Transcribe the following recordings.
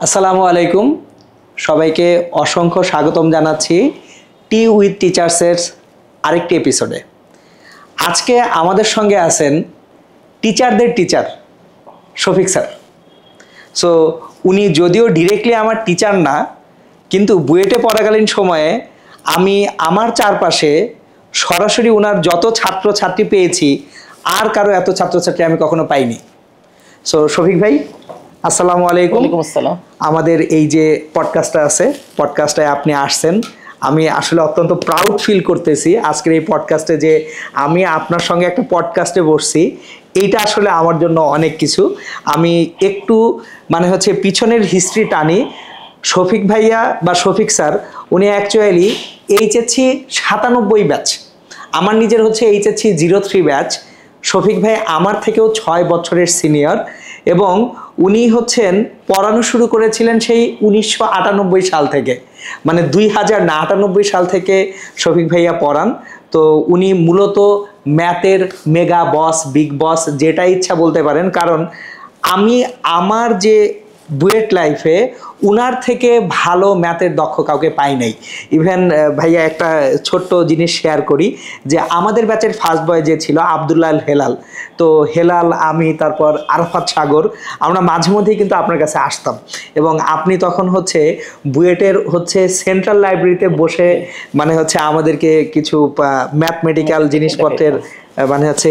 আসসালামু আলাইকুম, সবাইকে অসংখ্য স্বাগতম জানাচ্ছি টি উইথ টিচার্সের আরেকটি এপিসোডে। আজকে আমাদের সঙ্গে আছেন টিচারদের টিচার শফিক স্যার। সো উনি যদিও ডিরেক্টলি আমার টিচার না, কিন্তু বুয়েটে পড়াকালীন সময়ে আমি আমার চারপাশে সরাসরি ওনার যত ছাত্রছাত্রী পেয়েছি, আর কারো এত ছাত্রছাত্রী আমি কখনো পাইনি। সো শফিক ভাই, আসসালামু আলাইকুম। ওয়ালাইকুম আসসালাম। আমাদের এই যে পডকাস্টটা আছে, পডকাস্টে আপনি আসছেন, আমি আসলে অত্যন্ত প্রাউড ফিল করতেছি আজকের এই পডকাস্টে যে আমি আপনার সঙ্গে একটা পডকাস্টে বসছি। এইটা আসলে আমার জন্য অনেক কিছু। আমি একটু পিছনের হিস্ট্রি টানি। শফিক ভাইয়া বা শফিক স্যার উনি অ্যাকচুয়ালি এইচএসসি 97 ব্যাচ, আমার নিজের হচ্ছে এইচএসসি 03 ব্যাচ। শফিক ভাই আমার থেকেও 6 বছরের সিনিয়র এবং উনি হচ্ছেন পড়ানো শুরু করেছিলেন সেই 1998 সাল থেকে, মানে 2098 সাল থেকে শফিক ভাইয়া পড়ান। তো উনি মূলত ম্যাথের মেগা বস, বিগ বস, যেটা ইচ্ছা বলতে পারেন। কারণ আমি আমার যে বুয়েট লাইফে উনার থেকে ভালো ম্যাথের দক্ষ কাউকে পাই নাই। ইভেন ভাইয়া একটা ছোট্ট জিনিস শেয়ার করি যে আমাদের ব্যাচের ফার্স্ট বয় যে ছিল আব্দুল্লাহ হেলাল, তো হেলাল, আমি, তারপর আরাফাত সাগর, আমরা মাঝে মধ্যেই কিন্তু আপনার কাছে আসতাম এবং আপনি তখন হচ্ছে বুয়েটের হচ্ছে সেন্ট্রাল লাইব্রেরিতে বসে আমাদেরকে কিছু ম্যাথমেটিক্যাল জিনিসপত্রের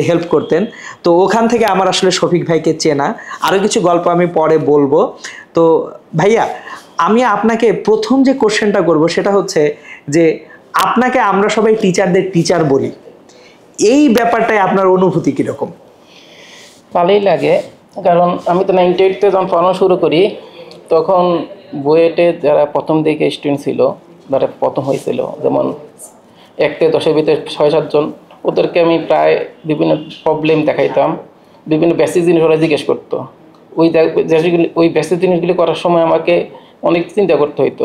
হেল্প করতেন। তো ওখান থেকে আমার আসলে শফিক ভাইকে চেনা। আরও কিছু গল্প আমি পরে বলবো। তো ভাইয়া, আমি আপনাকে প্রথম যে কোশ্চেনটা করব সেটা হচ্ছে যে আপনাকে আমরা সবাই টিচারদের টিচার বলি, এই ব্যাপারটায় আপনার অনুভূতি কীরকম? ভালোই লাগে, কারণ আমি তো 98-তে যখন পড়ানো শুরু করি তখন বুয়েটে যারা প্রথম দিকে স্টুডেন্ট ছিল, যারা প্রথম হয়েছিল, যেমন 1 থেকে 10-এর ভিতরে 6-7 জন, ওদেরকে আমি প্রায় বিভিন্ন প্রবলেম দেখাইতাম, বিভিন্ন বেসিক জিনিস ওরা জিজ্ঞেস করতো। ওই বেসিক জিনিসগুলি করার সময় আমাকে অনেক চিন্তা করতে হইতো।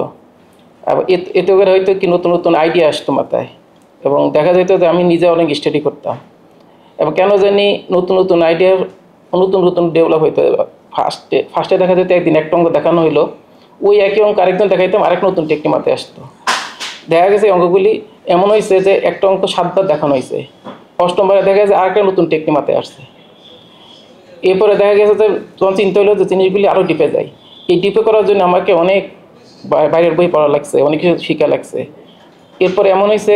আবার এতে করে হয়তো কি নতুন নতুন আইডিয়া আসতো মাথায়, এবং দেখা যেত যে আমি নিজে অনেক স্টাডি করতাম এবং কেন জানি নতুন নতুন আইডিয়া নতুন নতুন ডেভেলপ হইতো। ফার্স্টে দেখা যেত একদিন একটা অঙ্ক দেখানো হইলো, ওই একই অঙ্ক আরেকজন দেখাইতাম, আরেক নতুন টেকনিক মাথায় আসতো। দেখা গেছে অঙ্কগুলি এমন হয়েছে যে একটা অঙ্ক 7 বার দেখানো হয়েছে, 8মবারে দেখা গেছে আরেকটা নতুন টেকনিক মাথায় আসছে। এরপরে দেখা গেছে যে তখন চিন্তা হলো যে জিনিসগুলি আরও ডিপে যায়। এই ডিপে করার জন্য আমাকে অনেক বাইরের বই পড়া লাগছে, অনেক কিছু শিখা লাগছে। এরপরে এমন হয়েছে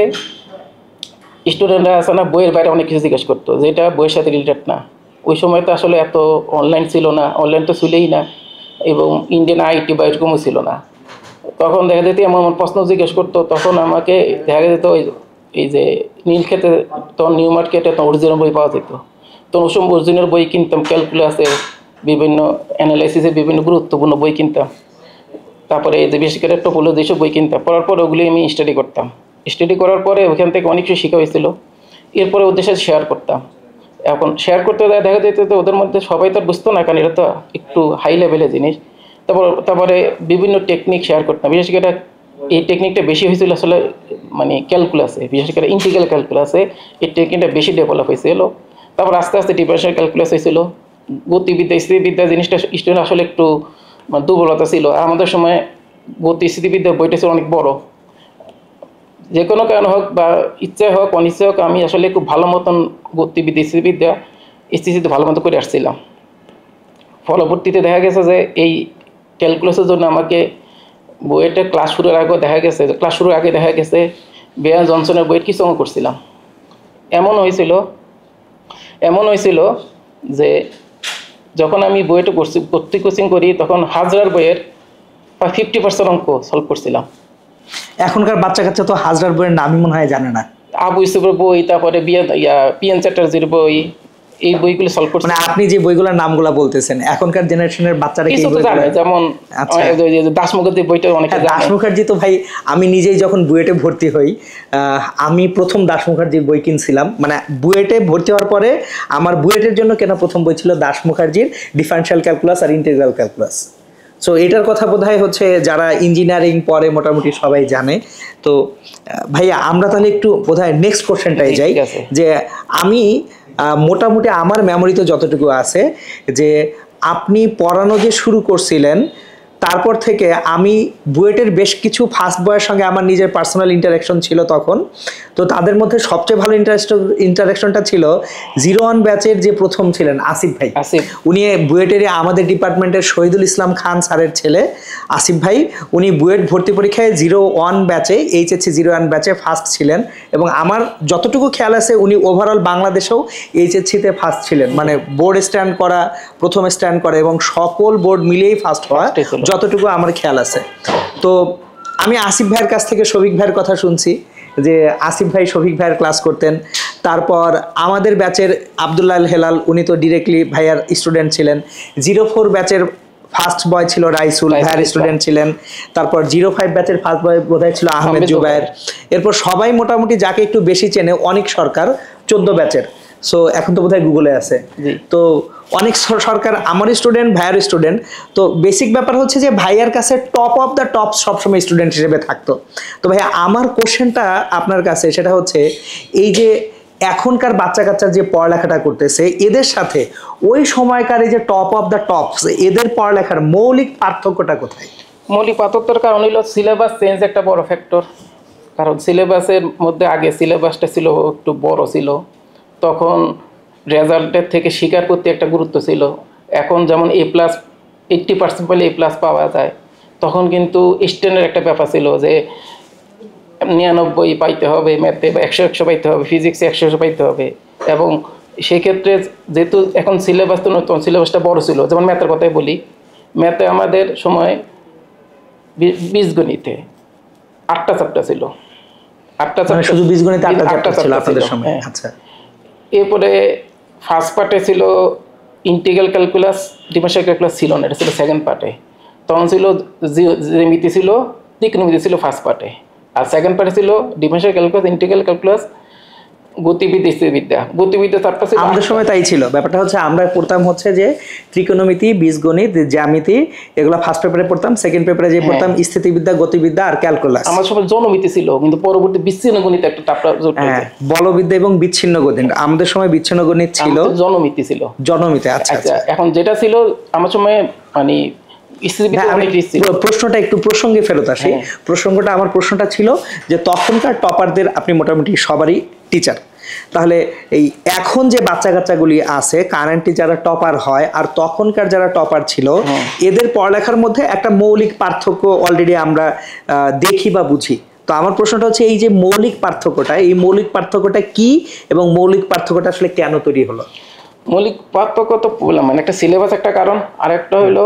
স্টুডেন্টরা আছে না, বইয়ের বাইরে অনেক কিছু জিজ্ঞেস করতো যেটা বইয়ের সাথে রিলেটেড না। ওই সময় তো আসলে এত অনলাইন ছিল না, অনলাইন তো ছিলই না, এবং ইন্ডিয়ান আইটি বা এরকমও ছিল না। তখন দেখা যেত এমন প্রশ্ন জিজ্ঞেস করতো, তখন আমাকে দেখা যেত এই যে নীলক্ষেতে, তখন নিউ মার্কেটে তখন অরিজিনাল বই পাওয়া যেত, তখন ওসব অরিজিনাল বই কিনতাম, ক্যালকুলাসে বিভিন্ন অ্যানালাইসিসের বিভিন্ন গুরুত্বপূর্ণ বই কিনতাম। তারপরে এই যে বেশি করে টোপোলজি যেসব বই কিনতাম, পড়ার পরে ওগুলি আমি স্টাডি করতাম। স্টাডি করার পরে ওখান থেকে অনেক কিছু শেখা হয়েছিল। এরপরে ওদের সাথে শেয়ার করতাম। এখন শেয়ার করতে দেখা যেত যে ওদের মধ্যে সবাই তো আর বুঝতো না, কারণ এটা তো একটু হাই লেভেলের জিনিস। তারপরে বিভিন্ন টেকনিক শেয়ার করতাম। বিশেষ করে এই টেকনিকটা বেশি হয়েছিল আসলে মানে ক্যালকুলাসে, বিশেষ করে ইন্টিগ্রাল ক্যালকুলাসে এই টেকনিকটা বেশি ডেভেলপ হয়েছিল। তারপর আস্তে আস্তে ডিফারেনশিয়াল ক্যালকুলাস হয়েছিল, গতিবিদ্যা, স্থিতিবিদ্যা জিনিসটা স্টুডেন্ট আসলে একটু দুর্বলতা ছিল। আমাদের সময় গতি স্থিতিবিদ্যা বইটা ছিল অনেক বড়। যে কোনো কারণ হোক বা ইচ্ছা হোক অনিচ্ছা হোক, আমি আসলে খুব ভালো মতন গতিবিদ্যা স্থিতিবিদ্যা স্থিতিতে ভালো মতো করে আসছিলাম। পরবর্তীতে দেখা গেছে যে এই ক্যালকুলাসের জন্য আমাকে বইয়ের ক্লাস শুরুর আগে দেখা গেছে বেয়ার জনসনের বইয়ের কিছু অঙ্ক করছিলাম। এমন হয়েছিল যে যখন আমি বইটা কোচিং করি তখন হাজরার বইয়ের প্রায় 50% অঙ্ক সলভ করছিলাম। এখনকার বাচ্চা কাচ্চা তো হাজরার বইয়ের নামই মনে হয় জানে না। আবু ইউসুফের বই, তারপরে পিএন চ্যাটার্জির বই, এই বইগুলো সলভ করছি। মানে আপনি যে বইগুলোর নামগুলো বলতেছেন এখনকার জেনারেশনের বাচ্চারা কি জানে? যেমন দাস মুখার্জির বইটা অনেকে জানে। দাস মুখার্জি তো ভাই, আমি নিজেই যখন বুয়েটে ভর্তি হই, আমি প্রথম দাস মুখার্জির বই কিনছিলাম। মানে বুয়েটে ভর্তি হওয়ার পরে আমার বুয়েটের জন্য কেনা প্রথম বই ছিল দাস মুখার্জির ডিফারেনশিয়াল ক্যালকুলাস আর ইন্টিগ্রাল ক্যালকুলাস। সো এটার কথা বোধহয় হচ্ছে যারা ইঞ্জিনিয়ারিং পড়ে মোটামুটি সবাই জানে। তো ভাইয়া, আমরা তাহলে একটু বোধহয় নেক্সট কোশ্চেনটাই যাই। যে আমি মোটামুটি আমার মেমোরিতে যতটুকু আছে যে আপনি পড়ানো যে শুরু করছিলেন তারপর থেকে আমি বুয়েটের বেশ কিছু ফার্স্ট বয়ের সঙ্গে আমার নিজের পার্সোনাল ইন্টারাকশন ছিল তখন। তো তাদের মধ্যে সবচেয়ে ভালো ইন্টারাকশনটা ছিল 01 ব্যাচের যে প্রথম ছিলেন আসিফ ভাই। উনি বুয়েটের আমাদের ডিপার্টমেন্টের শহীদুল ইসলাম খান স্যারের ছেলে আসিফ ভাই। উনি বুয়েট ভর্তি পরীক্ষায় 01 ব্যাচে এইচএসসি 01 ব্যাচে ফার্স্ট ছিলেন, এবং আমার যতটুকু খেয়াল আছে উনি ওভারঅল বাংলাদেশেও এইচএসসিতে ফার্স্ট ছিলেন, মানে বোর্ড স্ট্যান্ড করা, প্রথম স্ট্যান্ড করা এবং সকল বোর্ড মিলিয়েই ফার্স্ট হওয়া, যতটুকু আমার খেয়াল আছে। তো আমি আসিফ ভাইয়ের কাছ থেকে শফিক ভাইয়ের কথা শুনছি যে আসিফ ভাই শফিক ভাইয়ের ক্লাস করতেন। তারপর আমাদের ব্যাচের আব্দুল্লাহ হেলাল, উনি তো ডিরেক্টলি ভাইয়ার স্টুডেন্ট ছিলেন। 04 ব্যাচের ফার্স্ট বয় ছিল রাইসুল, ভাইয়ার স্টুডেন্ট ছিলেন। তারপর 05 ব্যাচের ফার্স্ট বয় বোধহয় ছিল আহমেদ জুবায়ের। এরপর সবাই মোটামুটি যাকে একটু বেশি চেনে অনিক সরকার 14 ব্যাচের, সো এখন তো বোধহয় গুগলে আছে। তো অনেক সরকার আমার স্টুডেন্ট, ভাইয়ার স্টুডেন্ট। তো বেসিক ব্যাপার হচ্ছে যে ভাইয়ার কাছে টপ অফ দ্য টপ সবসময় স্টুডেন্ট হিসেবে থাকতো। তো ভাইয়া আমার কোশ্চেনটা আপনার কাছে সেটা হচ্ছে, এই যে এখনকার বাচ্চা কাচ্চা যে পড়ালেখাটা করতেছে এদের সাথে ওই সময়কার এই যে টপ অফ দ্য টপস এদের পড়ালেখার মৌলিক পার্থক্যটা কোথায়? মৌলিক পার্থক্যের কারণ হলো সিলেবাস চেঞ্জ একটা বড় ফ্যাক্টর। কারণ সিলেবাসের মধ্যে আগে সিলেবাসটা ছিল একটু বড় ছিল, তখন রেজাল্টের থেকে স্বীকার করতে একটা গুরুত্ব ছিল। এখন যেমন A+ 80% পেলে A+ পাওয়া যায়, তখন কিন্তু স্ট্যান্ডার্ড একটা ব্যাপার ছিল যে 99 পাইতে হবে, ম্যাথে 100 পাইতে হবে, ফিজিক্সে 100 পাইতে হবে। এবং সেক্ষেত্রে যেহেতু এখন সিলেবাস তো নতুন, সিলেবাসটা বড় ছিল। যেমন ম্যাথের কথাই বলি, ম্যাথে আমাদের সময় বীজগণিতে 8টা চ্যাপ্টার ছিল। 8টা চ্যাপ্টার, শুধু বীজগণিতে 8টা চ্যাপ্টার ছিল আপনাদের সময়? আচ্ছা। এরপরে ফার্স্ট পার্টে ছিল ইন্টিগ্রাল ক্যালকুলাস, ডিফারেনশিয়াল ক্যালকুলাস ছিল না, এটা ছিল সেকেন্ড পার্টে। তখন ছিল জ্যামিতি ছিল, ত্রিকোণমিতি ছিল ফার্স্ট পার্টে, আর সেকেন্ড পার্টে ছিল ডিফারেনশিয়াল ক্যালকুলাস, ইন্টিগ্রাল ক্যালকুলাস, গতিবিদ্যা, স্থিতিবিদ্যা। গতিবিদ্যা চারটা ছিল। আমাদের সময় তাই ছিল। ব্যাপারটা হচ্ছে আমরা পড়তাম হচ্ছে যে ত্রিকোণমিতি, বীজগণিত, জ্যামিতি, এগুলো ফার্স্ট পেপারে পড়তাম। সেকেন্ড পেপারে যে পড়তাম স্থিতিবিদ্যা, গতিবিদ্যা আর ক্যালকুলাস। আমার সময় জনমিতি ছিল, কিন্তু পরবর্তী বিচ্ছিন্ন গণিত একটা টাপটা যোগ হয়েছে। বলবিদ্যা এবং বিচ্ছিন্ন গণিত। আমাদের সময় বিচ্ছিন্ন গণিত ছিল, জনমিতি ছিল। জনমিতি। আচ্ছা আচ্ছা। এখন যেটা ছিল আমার সময় মানে প্রশ্নটা একটু প্রসঙ্গে ফেরত আসি। প্রসঙ্গটা আমার প্রশ্নটা ছিল যে তখনকার টপারদের আপনি মোটামুটি সবারই টিচার, তাহলে এই এখন যে বাচ্চা কাচ্চাগুলি আছে কারেন্টলি যারা টপার হয় আর তখনকার যারা টপার ছিল এদের পড়ালেখার মধ্যে একটা মৌলিক পার্থক্য অলরেডি আমরা দেখি বা বুঝি। তো আমার প্রশ্নটা হচ্ছে এই যে মৌলিক পার্থক্যটা, এই মৌলিক পার্থক্যটা কি এবং মৌলিক পার্থক্যটা আসলে কেন তৈরি হলো? মৌলিক পার্থক্য তো বললাম, মানে একটা সিলেবাস একটা কারণ, আর একটা হলো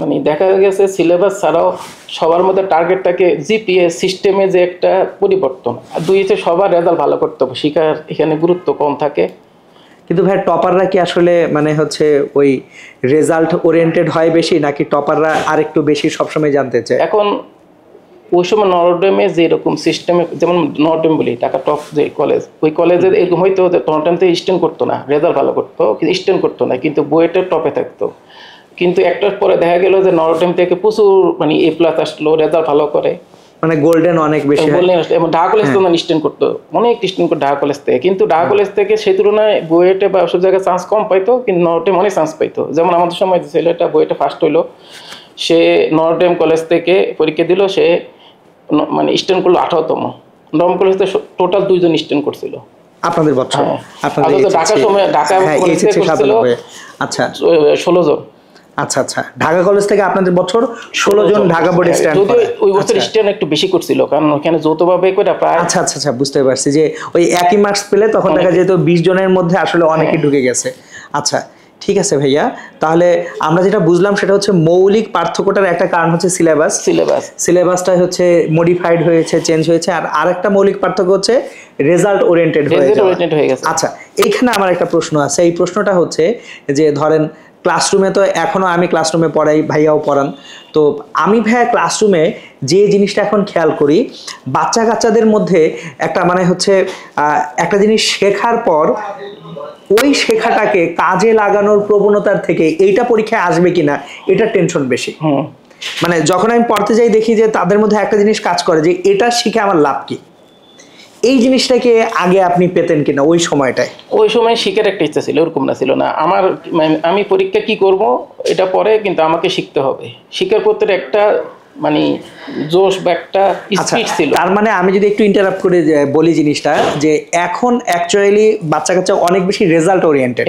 মানে দেখা গেছে সিলেবাস ছাড়াও সবার মধ্যে টার্গেটটাকে জিপিএ সিস্টেমে যে একটা পরিবর্তন, আর দুই হচ্ছে সবার রেজাল্ট ভালো করতে হবে, শিক্ষার এখানে গুরুত্ব কম থাকে। কিন্তু ভাই টপাররা কি আসলে মানে হচ্ছে ওই রেজাল্ট ওরিয়েন্টেড হয় বেশি, নাকি টপাররা আরেকটু বেশি সবসময় জানতে চায়? এখন ওই সময় নরডেমে যেরকম সিস্টেমে, যেমন নরডেম বলি ঢাকা টপ যে কলেজ, ওই কলেজে এরকম হয়তো নরডেমতে স্ট্যান্ড করতো না, রেজাল্ট ভালো করতো কিন্তু স্ট্যান্ড করতো না, কিন্তু বুয়েটের টপে থাকতো। কিন্তু একটার পরে দেখা গেল যে নরডেম থেকে প্রচুর মানে A+ আসলো, রেজাল্ট ভালো করে, মানে গোল্ডেন অনেক বেশি এবং ঢাকা কলেজ তো স্ট্যান্ড করতো, অনেক স্ট্যান্ড করতো ঢাকা কলেজ থেকে। কিন্তু ঢাকা কলেজ থেকে সেই তুলনায় বুয়েটে বা সব জায়গায় চান্স কম পাইতো, কিন্তু নরডেম অনেক চান্স পাইতো। যেমন আমাদের সময় ছেলেটা বুয়েটে ফার্স্ট হইলো, সে নরডেম কলেজ থেকে পরীক্ষা দিল, সে মানে স্ট্যান্ড করলো 18তম। নরডেম কলেজ থেকে টোটাল 2 জন স্ট্যান্ড করছিল আপনাদের বছর। আপনাদের ঢাকা সময় ঢাকা কলেজ থেকে করছিল আচ্ছা 16 জন। আচ্ছা আচ্ছা, ঢাকা কলেজ থেকে আপনাদের বছর 16 জন ঢাকা বোর্ডে স্ট্যান্ড করে। ওই বছর স্ট্যান্ড একটু বেশি করছিল, কারণ ওখানে যৌথভাবে করে প্রায়। আচ্ছা আচ্ছা আচ্ছা, বুঝতে পারছি যে ওই একই মার্কস পেলে তখন দেখা যেত 20 জনের মধ্যে আসলে অনেকেই ঢুকে গেছে। আচ্ছা ঠিক আছে ভাইয়া, তাহলে আমরা যেটা বুঝলাম সেটা হচ্ছে মৌলিক পার্থক্যটার একটা কারণ হচ্ছে সিলেবাসটা হচ্ছে মডিফাইড হয়েছে, চেঞ্জ হয়েছে। আর আরেকটা মৌলিক পার্থক্য হচ্ছে রেজাল্ট ওরিয়েন্টেড হয়ে গেছে। আচ্ছা, এইখানে আমার একটা প্রশ্ন আছে। এই প্রশ্নটা হচ্ছে যে ধরেন ক্লাসরুমে তো এখনো আমি ক্লাসরুমে পড়াই, ভাইয়াও পড়ান। তো আমি ভাইয়া ক্লাসরুমে যে জিনিসটা এখন খেয়াল করি, বাচ্চা কাচ্চাদের মধ্যে একটা মানে হচ্ছে একটা জিনিস শেখার পর ওই শেখাটাকে কাজে লাগানোর প্রবণতার থেকে এইটা পরীক্ষায় আসবে কিনা এটা টেনশন বেশি। মানে যখন আমি পড়তে যাই দেখি যে তাদের মধ্যে একটা জিনিস কাজ করে যে এটা শিখে আমার লাভ কি, এই জিনিসটাকে আগে আপনি পেতেন কিনা ওই সময়টায়? ওই সময় শিখার একটা ইচ্ছা ছিল, ওরকম না ছিল না আমার, আমি পরীক্ষা কি করব এটা পরে, কিন্তু আমাকে শিখতে হবে, শিখার প্রতি একটা মানে জোশ বা একটা স্পিড ছিল। তার মানে আমি যদি একটু ইন্টারাপ্ট করে বলি জিনিসটা, যে এখন অ্যাকচুয়ালি বাচ্চা কাচ্চা অনেক বেশি রেজাল্ট ওরিয়েন্টেড,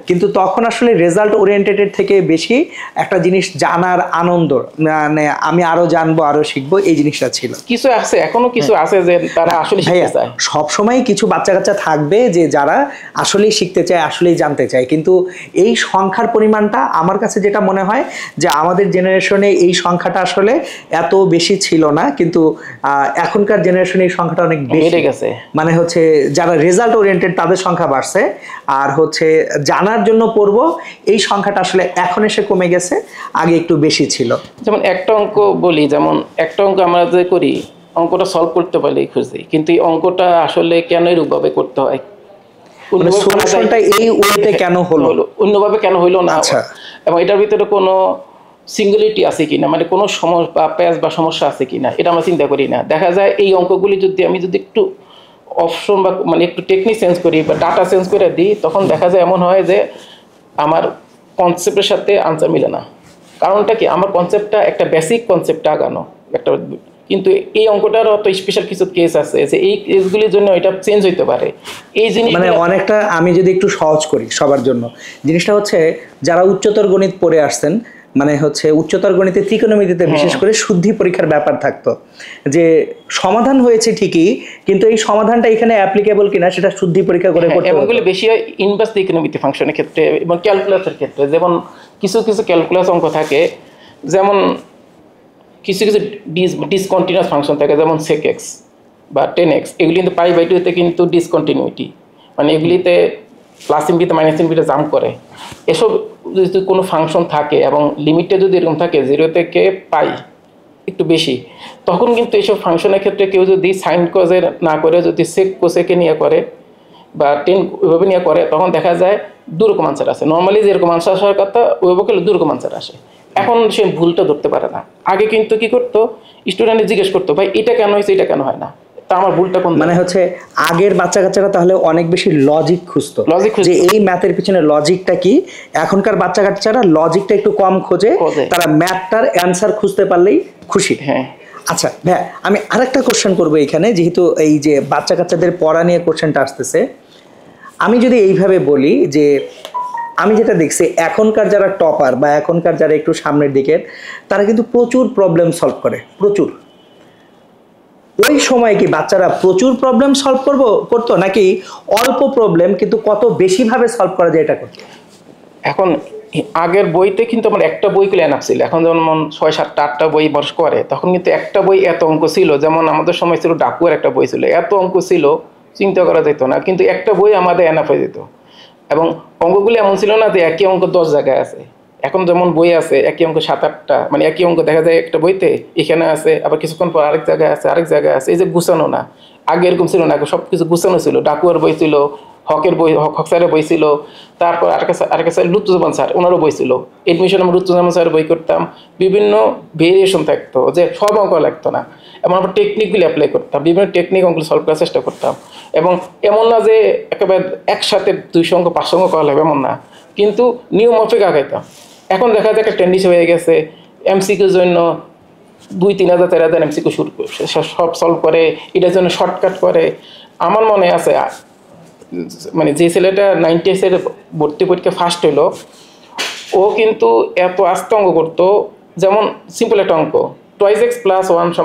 কিন্তু তখন আসলে রেজাল্ট ওরিয়েন্টেডের থেকে বেশি একটা জিনিস জানার আনন্দ, মানে আমি আরো জানবো আরো শিখবো, এই জিনিসটা ছিল। কিছু আছে, এখনো কিছু আছে যে তারা আসলে শিখতে চায়। সবসময় কিছু বাচ্চা কাচ্চা থাকবে যে যারা আসলেই শিখতে চায়, আসলেই জানতে চায়, কিন্তু এই সংখ্যার পরিমাণটা আমার কাছে যেটা মনে হয় যে আমাদের জেনারেশনে এই সংখ্যাটা আসলে এত বেশি ছিল না, কিন্তু এখনকার জেনারেশনে এই সংখ্যাটা অনেক বেশি গেছে। মানে হচ্ছে যারা রেজাল্ট ওরিয়েন্টেড তাদের সংখ্যা বাড়ছে, আর হচ্ছে জানার জন্য পড়ব এই সংখ্যাটা আসলে এখন এসে কমে গেছে, আগে একটু বেশি ছিল। যেমন একটা অঙ্ক বলি, যেমন একটা অঙ্ক আমরা যে করি, অঙ্কটা সলভ করতে পারলেই খুঁজি, কিন্তু এই অঙ্কটা আসলে কেন এরূপভাবে করতে হয়, সলিউশনটা এই ওয়েতে কেন হলো, অন্যভাবে কেন হইলো না, এবং এটার ভিতরে কোনো সিঙ্গুলারিটি আছে কিনা, মানে কোনো প্যাচ বা সমস্যা আছে কিনা, এটা আমরা চিন্তা করি না। দেখা যায় এই অঙ্কগুলি যদি আমি একটু অপশন বা মানে একটু টেকনিক চেঞ্জ করি বা ডাটা চেঞ্জ করে দিই, তখন দেখা যায় এমন হয় যে আমার কনসেপ্টের সাথে আনসার মিলে না। কারণটা কি, আমার কনসেপ্টটা একটা বেসিক কনসেপ্টটা আগানো একটা, কিন্তু এই অঙ্কটারও তো স্পেশাল কিছু কেস আছে যে এই কেসগুলির জন্য এটা চেঞ্জ হইতে পারে। এই জিনিস মানে অনেকটা, আমি যদি একটু সহজ করি সবার জন্য, জিনিসটা হচ্ছে যারা উচ্চতর গণিত পড়ে আসছেন, মানে হচ্ছে উচ্চতর গণিতে ত্রিকোণমিতিতে বিশেষ করে শুদ্ধি পরীক্ষার ব্যাপার থাকতো, যে সমাধান হয়েছে ঠিকই, কিন্তু এই সমাধানটা এখানে অ্যাপ্লিকেবল কিনা সেটা শুদ্ধি পরীক্ষা করে করতে হবে। এমনগুলি বেশি হয় ইনভার্স ত্রিকোণমিতি ফাংশনের ক্ষেত্রে এবং ক্যালকুলাসের ক্ষেত্রে। যেমন কিছু কিছু ক্যালকুলাস অঙ্ক থাকে, যেমন কিছু কিছু ডিসকন্টিনিউয়াস ফাংশন থাকে, যেমন sec x বা 10x, এগুলি কিন্তু π/2 তে কিন্তু ডিসকন্টিনিউইটি, মানে এগুলিতে plus infinity minus infinity jump করে। এসব যদি কোনো ফাংশন থাকে এবং লিমিটটা যদি এরকম থাকে 0 থেকে π একটু বেশি, তখন কিন্তু এইসব ফাংশনের ক্ষেত্রে কেউ যদি সাইন কজের না করে যদি সেক কোসেকে নিয়ে করে বা 10 ওইভাবে নিয়ে করে, তখন দেখা যায় দুরকম আনসার আসে। নর্মালি যেরকম আনসার আসার কথা ওইভাবে করলে দুরকম আনসার আসে। এখন সে ভুলটা ধরতে পারে না। আগে কিন্তু কি করতো, স্টুডেন্টে জিজ্ঞেস করতো, ভাই এটা কেন হয়েছে, এটা কেন হয় না, তা আমার ভুলটা কোন, মানে হচ্ছে আগের বাচ্চা কাচ্চারা তাহলে অনেক বেশি লজিক খুঁজতো, যে এই ম্যাথের পিছনে লজিকটা কি। এখনকার বাচ্চা কাচ্চারা লজিকটা একটু কম খোঁজে, তারা ম্যাথটার অ্যান্সার খুঁজতে পারলেই খুশি। হ্যাঁ, আচ্ছা ভাইয়া, আমি আরেকটা কোশ্চেন করবো এখানে, যেহেতু এই যে বাচ্চা কাচ্চাদের পড়া নিয়ে কোশ্চেনটা আসতেছে, আমি যদি এইভাবে বলি যে আমি যেটা দেখছি এখনকার যারা টপার বা এখনকার যারা একটু সামনের দিকের, তারা কিন্তু প্রচুর প্রবলেম সলভ করে, প্রচুর। ওই সময় কি বাচ্চারা প্রচুর প্রবলেম সলভ করতো, নাকি অল্প প্রবলেম কিন্তু কত বেশি ভাবে সলভ করা যায় এটা করতো? এখন আগের বইতে কিন্তু আমার একটা বই গুলো এনাফ ছিল। এখন যেমন 6, 7, 8টা বই বর্ষ করে, তখন কিন্তু একটা বই এত অঙ্ক ছিল। যেমন আমাদের সময় ছিল ডাকুয়ার একটা বই ছিল, এত অঙ্ক ছিল চিন্তা করা যেত না, কিন্তু একটা বই আমাদের এনাফ হয়ে যেত। এবং অঙ্কগুলি এমন ছিল না যে একই অঙ্ক 10 জায়গায় আছে। এখন যেমন বই আছে একই অঙ্ক 7-8টা, মানে একই অঙ্ক দেখা যায় একটা বইতে এখানে আছে, আবার কিছুক্ষণ পর আরেক জায়গায় আছে, আরেক জায়গায় আছে। এই যে গুছানো না, আগে এরকম ছিল না, সব কিছু গুছানো ছিল। ডাকুয়ার বই ছিল, হকের বই, হক স্যারের বই ছিল, তারপর আরেকটা স্যার লুৎফুজ্জামান স্যার, ওনারও বই ছিল। এডমিশন আমরা লুৎফুজ্জামান স্যারের বই করতাম, বিভিন্ন ভেরিয়েশন থাকতো, যে সব অঙ্ক লাগতো না। এবং আমরা টেকনিকগুলি অ্যাপ্লাই করতাম, বিভিন্ন টেকনিক অঙ্কগুলো সলভ করার চেষ্টা করতাম। এবং এমন না যে একেবারে একসাথে 200 অঙ্ক 500 অঙ্ক করা লাগবে, এমন না, কিন্তু নিয়ম মাফিক আগাইতাম। এখন দেখা যায় একটা টেন্ডেন্সি হয়ে গেছে, এমসিকিউর জন্য 2-3 হাজার 4 হাজার এমসিকিউ শুরু সব সলভ করে, এটার জন্য শর্টকাট করে। আমার মনে আছে মানে যে ছেলেটা 90s এর ভর্তি পরীক্ষা ফার্স্ট হইলো, ও কিন্তু এত আস্তে অঙ্ক করতো। যেমন সিম্পল একটা অঙ্ক, 2x + 1 =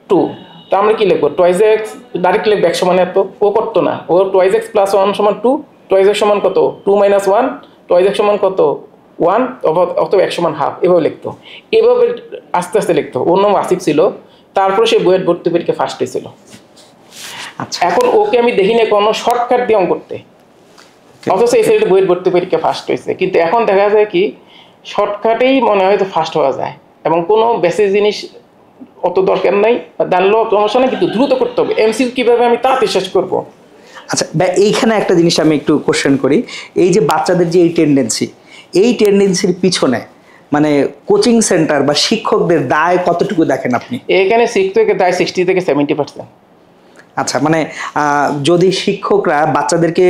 2, তা আমরা কি লিখবো, 2x ডাইরেক্ট লিখবো 1 সমান এত, ও করতো না। ও 2x + 1 = 2, 2x সমান কত, 2 - 1, 2x সমান কত, 1, অথবা 1 সমান হাফ, এভাবে লিখতো। এভাবে আস্তে আস্তে লিখতো। ওর নাম আসিফ ছিল, তারপরে সে বুয়েট ভর্তি পরীক্ষা ফার্স্ট হয়েছিল। এখন ওকে আমি দেখি না কোনো শর্টকাট দিয়ে অঙ্ক করতে, অথচ এই সাইডে বুয়েট ভর্তি পরীক্ষা ফার্স্ট হয়েছে। কিন্তু এখন দেখা যায় কি, শর্টকাটেই মনে হয় তো ফার্স্ট হওয়া যায়, এবং কোনো বেসিক জিনিস অত দরকার নাই, জানলেও সমস্যা নেই, কিন্তু দ্রুত করতে হবে। এমসিকিউ কিভাবে আমি তাড়াতাড়ি শেষ করবো। আচ্ছা, এইখানে একটা জিনিস আমি একটু কোশ্চেন করি, এই যে বাচ্চাদের যে এই টেন্ডেন্সির পিছনে মানে কোচিং সেন্টার বা শিক্ষকদের দায় কতটুকু দেখেন আপনি? এখানে 6 থেকে দায় 60 থেকে 70%। আচ্ছা, মানে যদি শিক্ষকরা বাচ্চাদেরকে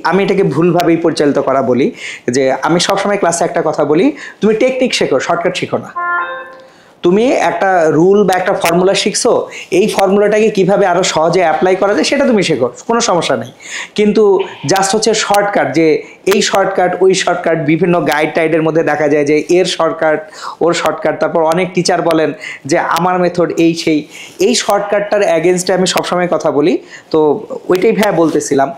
আমি এটাকে ভুলভাবেই পরিচালিত করা বলি, যে আমি সবসময় ক্লাসে একটা কথা বলি, তুমি টেকনিক শেখো, শর্টকাট শিখো না। তুমি একটা রুল বা একটা ফর্মুলা শিখছো, এই ফর্মুলাটাকে কিভাবে আরো সহজে অ্যাপ্লাই করা যায় সেটা তুমি শেখো, কোনো সমস্যা নেই। কিন্তু জাস্ট হচ্ছে শর্টকাট, যে এই শর্টকাট ওই শর্টকাট, বিভিন্ন গাইড টাইডের মধ্যে দেখা যায় যে এর শর্টকাট ওর শর্টকাট, তারপর অনেক টিচার বলেন যে আমার মেথড এই শর্টকাটটার অ্যাগেনস্টে আমি সবসময় কথা বলি। তো ওইটাই ভাইয়া বলতেছিলাম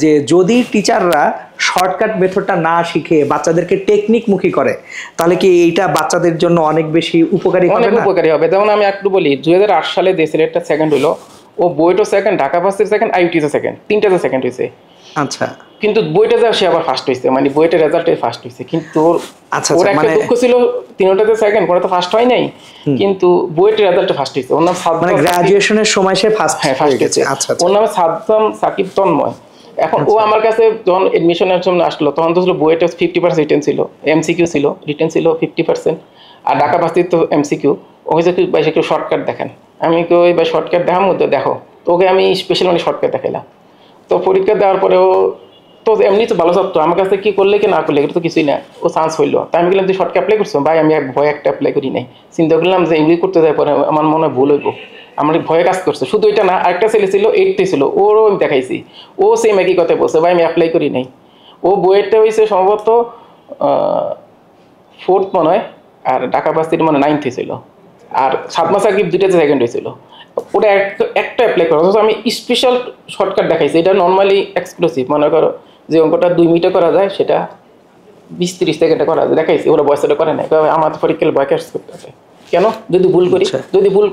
যে যদি টিচাররা শর্টকাট মেথডটা না শিখে বাচ্চাদেরকে টেকনিকমুখী করে, তাহলে কি এইটা বাচ্চাদের জন্য অনেক বেশি উপকারী হবে? অনেক উপকারী হবে। যেমন আমি একটু বলি, 2008 সালে যে ছেলেটা সেকেন্ড হলো, ও বইটা সেকেন্ড, ঢাকা ভার্সিটি সেকেন্ড, আইইউটিতে সেকেন্ড, তিনটাতে সেকেন্ড হয়েছে। আচ্ছা, কিন্তু বইটা যা সে আবার ফার্স্ট হয়েছে, মানে বইটার রেজাল্টে ফার্স্ট হয়েছে। কিন্তু ওর একটা দুঃখ ছিল, তিনটাতে সেকেন্ড, কোনটা ফার্স্ট হয় নাই, কিন্তু বইটার রেজাল্টে ফার্স্ট হয়েছে। ওর নাম মানে গ্রাজুয়েশনের সময় সে ফার্স্ট হয়েছে। ওর নাম সাদ্দাম সাকিব তন্ময়। এখন ও আমার কাছে যখন এডমিশনের জন্য আসলো, তখন তো ছিল বইটা 50% রিটেন ছিল, এমসিকিউ ছিল, রিটেন ছিল 50%, আর ঢাকা ভার্সিটি তো এমসিকিউ। ও হয়েছে কি ভাই একটু শর্টকাট দেখান। আমি কই ভাই শর্টকাট দেখার মধ্যে দেখো, তো ওকে আমি স্পেশাল মানে শর্টকাট দেখাইলাম। তো পরীক্ষা দেওয়ার পরেও তো এমনি তো ভালো ছাত্র, আমার কাছে কি করলে কি না করলে এটা তো কিছুই না, ও চান্স হইলো। তাই আমি বললাম তুই শর্টকাট অ্যাপ্লাই করছো? ভাই আমি ভয় একটা অ্যাপ্লাই করি নাই, চিন্তা করলাম যে এগুলি করতে যাই পরে আমার মনে হয় ভুল হইব, আমার ভয়ে কাজ করছে। শুধু এটা না, আরেকটা ছেলে ছিল 8তে ছিল, ওরও আমি দেখাইছি, ও সেম একই কথা বলছে, ভাই আমি অ্যাপ্লাই করি নাই। ও বইয়েরটা হয়েছে সম্ভবত 4th মনে হয়, আর ঢাকা ভার্সিটি মানে 9th ছিল, আর সাদমা সাকিব দুইটাতে সেকেন্ড হয়েছিল। ওটা একটা অ্যাপ্লাই করা, অথচ আমি স্পেশাল শর্টকাট দেখাইছি। এটা নর্মালি এক্সক্লুসিভ, মনে করো যে অঙ্কটা 2 মিনিটে করা যায়, সেটা 20-30 সেকেন্ডে করা যায়, দেখাইছি। ওরা বয়সটা করে নাই, আমার পরীক্ষার বয় ক্যাশ করতে আছে কেন? যদি ভুল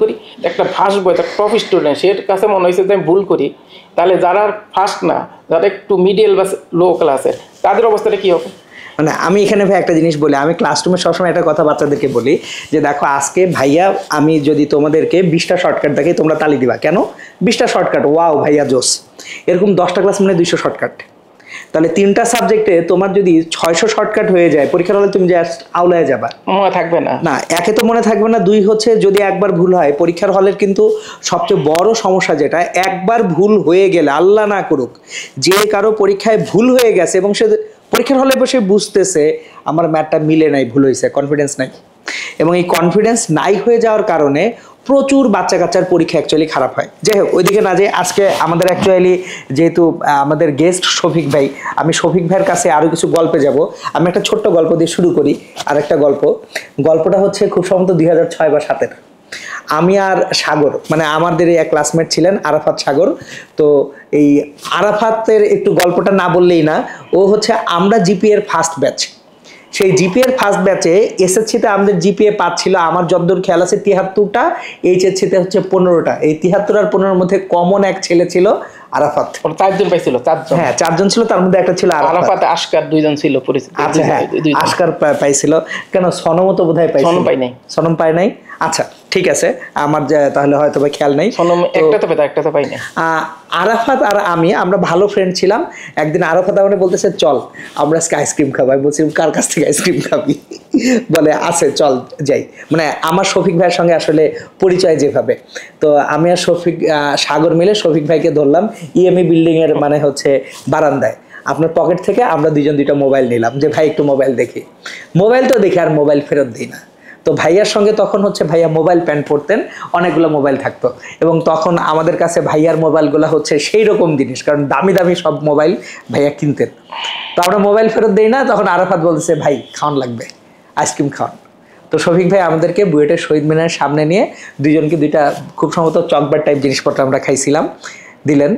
করি একটা ফার্স্ট বয়, একটা টপ স্টুডেন্ট, সে কাছে মনে হয়েছে যে আমি ভুল করি, তাহলে যারা ফার্স্ট না, যারা একটু মিডিয়াল বা লো ক্লাসের, তাদের অবস্থাটা কি হবে? মানে আমি এখানে ভাই একটা জিনিস বলি, আমি ক্লাসরুমে সবসময় একটা কথা বাচ্চাদেরকে বলি যে দেখো আজকে ভাইয়া আমি যদি তোমাদেরকে 20টা শর্টকাট দেখি, তোমরা তালি দিবা কেন? 20টা শর্টকাট, ওয়াও ভাইয়া জোস। এরকম 10টা ক্লাস মানে 200 শর্টকাট, তাহলে 3টা সাবজেক্টে তোমার যদি 600 শর্টকাট হয়ে যায়, পরীক্ষার হলে তুমি জাস্ট আউলায় যাবা, মনে থাকবে না। না, একে তো মনে থাকবে না, দুই হচ্ছে যদি একবার ভুল হয় পরীক্ষার হলের কিন্তু সবচেয়ে বড় সমস্যা যেটা, একবার ভুল হয়ে গেলে, আল্লাহ না করুক, যে কারো পরীক্ষায় ভুল হয়ে গেছে এবং সে পরীক্ষার হলে বসে বুঝতেছে আমার ম্যাথটা মিলে নাই, ভুল হয়েছে, কনফিডেন্স নাই, এবং এই কনফিডেন্স নাই হয়ে যাওয়ার কারণে প্রচুর বাচ্চা কাচ্চার পরীক্ষা অ্যাকচুয়ালি খারাপ হয়। যাই হোক, ওইদিকে না যে আজকে আমাদের অ্যাকচুয়ালি যেহেতু আমাদের গেস্ট শফিক ভাই, আমি শফিক ভাইয়ের কাছে আরও কিছু গল্পে যাব। আমি একটা ছোট্ট গল্প দিয়ে শুরু করি, আরেকটা গল্পটা হচ্ছে খুব সম্ভবত 2006 বা 2007। আমি আর সাগর, মানে আমাদের এক ক্লাসমেট ছিলেন আরাফাত সাগর। তো এই আরাফাতের একটু গল্পটা না বললেই না, ও হচ্ছে আমরা জিপিএর ফার্স্ট ব্যাচ। সেই জিপিএর ফার্স্ট ব্যাচে এসএসসিতে আমাদের জিপিএ 5 ছিল, আমার যতদূর খেয়াল আছে 73টা, এইচএসসিতে হচ্ছে 15টা। এই 73 আর 15-এর মধ্যে কমন এক ছেলে ছিল আরাফাত। 4জন পাইছিল, 4জন। হ্যাঁ 4জন ছিল, তার মধ্যে একটা ছিল আরাফাত, আশকার 2জন ছিল পরিচিত। আচ্ছা হ্যাঁ, আশকার পাইছিল, কেন সনমও তো বোধহয় পাইছিল। সনম পাই নাই। আচ্ছা ঠিক আছে, আমার তাহলে হয়তো বা খেয়াল নেই। সনম একটা তো পাই না। আরাফাত আর আমরা ভালো ফ্রেন্ড ছিলাম। একদিন আরাফাত আমাকে বলতেছে চল আমরা আজকে আইসক্রিম খাবো। আমি বলছিলাম কার কাছ থেকে আইসক্রিম খাবি? বলে আছে চল যাই। মানে আমার শফিক ভাইয়ের সঙ্গে আসলে পরিচয় যেভাবে, তো আমি আর সাগর মিলে শফিক ভাইকে ধরলাম ইএমই বিল্ডিং এর মানে হচ্ছে বারান্দায়। আপনার পকেট থেকে আমরা দুজন 2টা মোবাইল নিলাম, যে ভাই একটু মোবাইল দেখি। মোবাইল তো দেখে আর মোবাইল ফেরত দিই না। তো ভাইয়ার সঙ্গে তখন হচ্ছে ভাইয়া মোবাইল প্যান্ট পরতেন, অনেকগুলো মোবাইল থাকতো, এবং তখন আমাদের কাছে ভাইয়ার মোবাইলগুলো হচ্ছে সেই রকম জিনিস, কারণ দামি দামি সব মোবাইল ভাইয়া কিনতেন। তো আমরা মোবাইল ফেরত দিই না, তখন আরাফাত বলতেছে ভাই খাওয়ান লাগবে, আইসক্রিম খাওয়ান। তো শফিক ভাই আমাদেরকে বুয়েটের শহীদ মিনারের সামনে নিয়ে দুজনকে 2টা খুব সম্ভবত চকবার টাইপ জিনিসপত্র আমরা খাইছিলাম, দিলেন।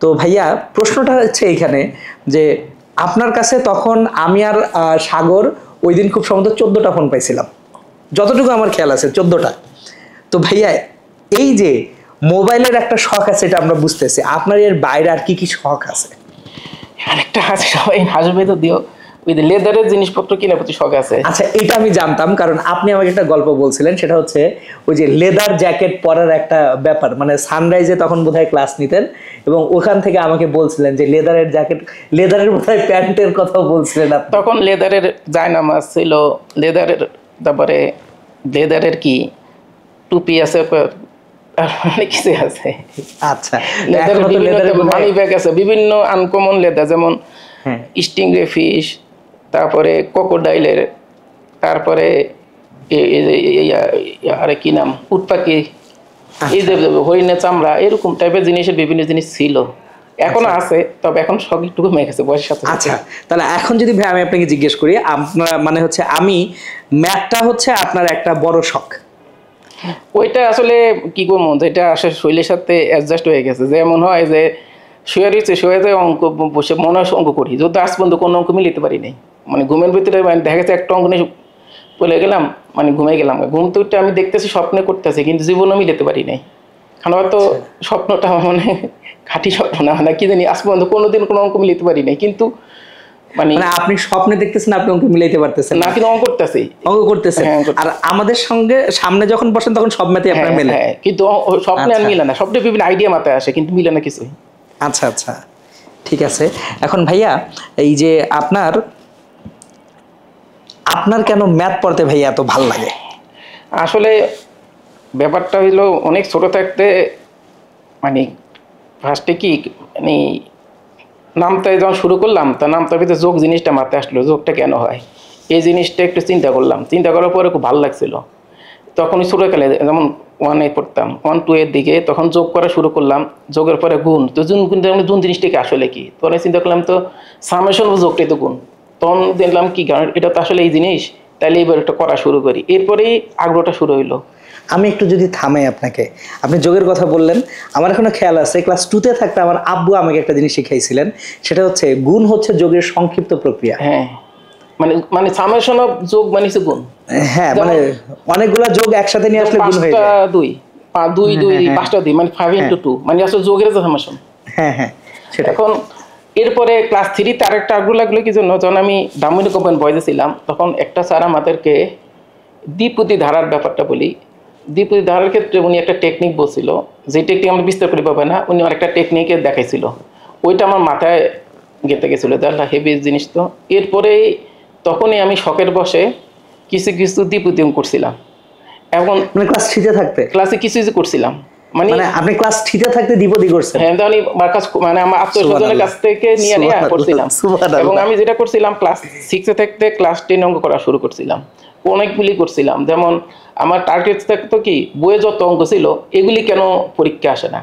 তো ভাইয়া প্রশ্নটা হচ্ছে এইখানে যে আপনার কাছে তখন আমি আর সাগর ওই দিন খুব সম্ভবত 14টা ফোন পাইছিলাম, যতটুকু আমার খেয়াল আছে 14টা। তো ভাইয়া এই যে মোবাইলের একটা শখ আছে, এটা আমরা বুঝতেছি, আপনার এর বাইরে আর কি কি শখ আছে? আরেকটা আছে, সবাই হাসবে তো দিও, ওই যে লেদারের জিনিসপত্র কিনা প্রতি শখ আছে। আচ্ছা এটা আমি জানতাম, কারণ আপনি আমাকে একটা গল্প বলছিলেন, সেটা হচ্ছে ওই যে লেদার জ্যাকেট পরার একটা ব্যাপার, মানে সানরাইজে তখন বোধহয় ক্লাস নিতেন, এবং ওখান থেকে আমাকে বলছিলেন যে লেদারের জ্যাকেট, লেদারের বোধহয় প্যান্টের কথাও বলছিলেন আপনি। তখন লেদারের জায়নামাজ ছিল, লেদারের, তারপরে লেদারের কি টুপি আছে, অনেক কিছু আছে। আচ্ছা, লেদার এখনো তো বিভিন্ন লেদারের মানি ব্যাগ আছে, বিভিন্ন আনকমন লেদার, যেমন হ্যাঁ স্টিংরে ফিশ, তারপরে ক্রোকোডাইলের, তারপরে আরে কি নাম, উট পাখি, এই যে হরিণের চামড়া, এরকম টাইপের জিনিসের বিভিন্ন জিনিস ছিল, এখনো আছে, তবে এখন শখ একটু কমে গেছে বয়সের সাথে সাথে। আচ্ছা, তাহলে এখন যদি ভাই আমি আপনাকে জিজ্ঞেস করি, আপনার মানে হচ্ছে আমি ম্যাথটা হচ্ছে আপনার একটা বড় শখ। ওইটা আসলে কি করবো, যেটা আসলে শৈলের সাথে অ্যাডজাস্ট হয়ে গেছে, যেমন হয় যে শুয়ে রয়েছে, শুয়ে অঙ্ক বসে মনে হয় অঙ্ক করি, যদি আজ পর্যন্ত কোনো অঙ্ক মিলিতে পারি নাই, মানে ঘুমের ভিতরে মানে দেখা গেছে একটা অঙ্ক নিয়ে বলে গেলাম, মানে ঘুমিয়ে গেলাম, ঘুম তো আমি দেখতেছি স্বপ্নে করতেছি, কিন্তু জীবনে মিলাতে পারি নাই, কারণ হয়তো স্বপ্নটা আমার মানে খাঁটি স্বপ্ন না, মানে কি জানি আজ পর্যন্ত কোনোদিন কোনো অঙ্ক মিলাতে পারি নাই, কিন্তু মানে মানে আপনি স্বপ্নে দেখতেছেন, আপনি অঙ্ক মিলাইতে পারতেছেন না, কিন্তু অঙ্ক করতেছি, অঙ্ক করতেছেন, হ্যাঁ, আর আমাদের সঙ্গে সামনে যখন বসেন তখন সব ম্যাথই আপনার মেলে। হ্যাঁ, কিন্তু স্বপ্নে আর আচ্ছা। মিলে না, স্বপ্নে বিভিন্ন আইডিয়া মাথায় আসে, কিন্তু মিলে না কিছুই। আচ্ছা আচ্ছা, ঠিক আছে। এখন ভাইয়া এই যে আপনার আপনার কেন ম্যাথ পড়তে ভাইয়া এত ভাল লাগে? আসলে ব্যাপারটা হইলো, অনেক ছোট থাকতে মানে ফার্স্টে কি মানে নামতে যখন শুরু করলাম, তা নামতার ভিতরে যোগ জিনিসটা মাথায় আসলো, যোগটা কেন হয়, এই জিনিসটা একটু চিন্তা করলাম, চিন্তা করার পরে খুব ভালো লাগছিল। তখনই ছোটোকালে যেমন 1-এ পড়তাম, 1-2 এর দিকে, তখন যোগ করা শুরু করলাম, যোগের পরে গুণ, তো কিন্তু গুণ জিনিসটাকে আসলে কি, তখন চিন্তা করলাম তো সামেশন ও যোগটাই তো গুণ, তখন দেখলাম কি এটা তো আসলে এই জিনিস, তাইলে এবার একটা করা শুরু করি, এরপরেই আগ্রহটা শুরু হইলো। আমি একটু যদি থামাই আপনাকে, আপনি যোগের কথা বললেন, আমার এখনো খেয়াল আছে ক্লাস 2-তে থাকতে আমার আব্বু আমাকে একটা জিনিস শিখাইছিলেন, সেটা হচ্ছে গুণ হচ্ছে যোগের সংক্ষিপ্ত প্রক্রিয়া। হ্যাঁ, মানে মানে সামেশন অফ যোগ মানে হচ্ছে গুণ। হ্যাঁ, মানে অনেকগুলা যোগ একসাথে নিয়ে আসলে গুণ হয়ে যায়। 5টা 2, 2 5টা 2 মানে 5 into 2, মানে আসলে যোগের যে সামেশন। হ্যাঁ হ্যাঁ, সেটা এখন এরপরে ক্লাস 3-তে আরেকটা আগ্রহ লাগলো কি জন্য, যখন আমি দামিনী কোম্পানি বয়েজে ছিলাম, তখন একটা স্যার আমাদেরকে দ্বিপতি ধারার ব্যাপারটা বলি, দ্বিপতি ধারার ক্ষেত্রে উনি একটা টেকনিক বলছিল, যে টেকনিক আমরা বিস্তার করে পাবে না, উনি আরেকটা টেকনিকে দেখাইছিল, ওইটা আমার মাথায় গেঁথে গেছিলো, দেখা হেভি জিনিস তো। এরপরেই তখনই আমি শখের বসে কিছু কিছু দ্বিপতি অঙ্ক করছিলাম, এখন মানে ক্লাস 3-তে থাকতে, ক্লাসে কিছু কিছু করছিলাম, মানে মানে আপনি ক্লাস 3-তে থাকতে দ্বিপদী করছেন? হ্যাঁ, তাহলে আমার কাছে মানে আমার আত্মীয়স্বজনের কাছ থেকে নিয়ে নিয়ে করছিলাম, এবং আমি যেটা করছিলাম ক্লাস 6-এ থাকতে ক্লাস 10 অঙ্ক করা শুরু করছিলাম, অনেকগুলি করছিলাম। যেমন আমার টার্গেট থাকতো কি, বইয়ে যত অঙ্ক ছিল এগুলি কেন পরীক্ষা আসে না,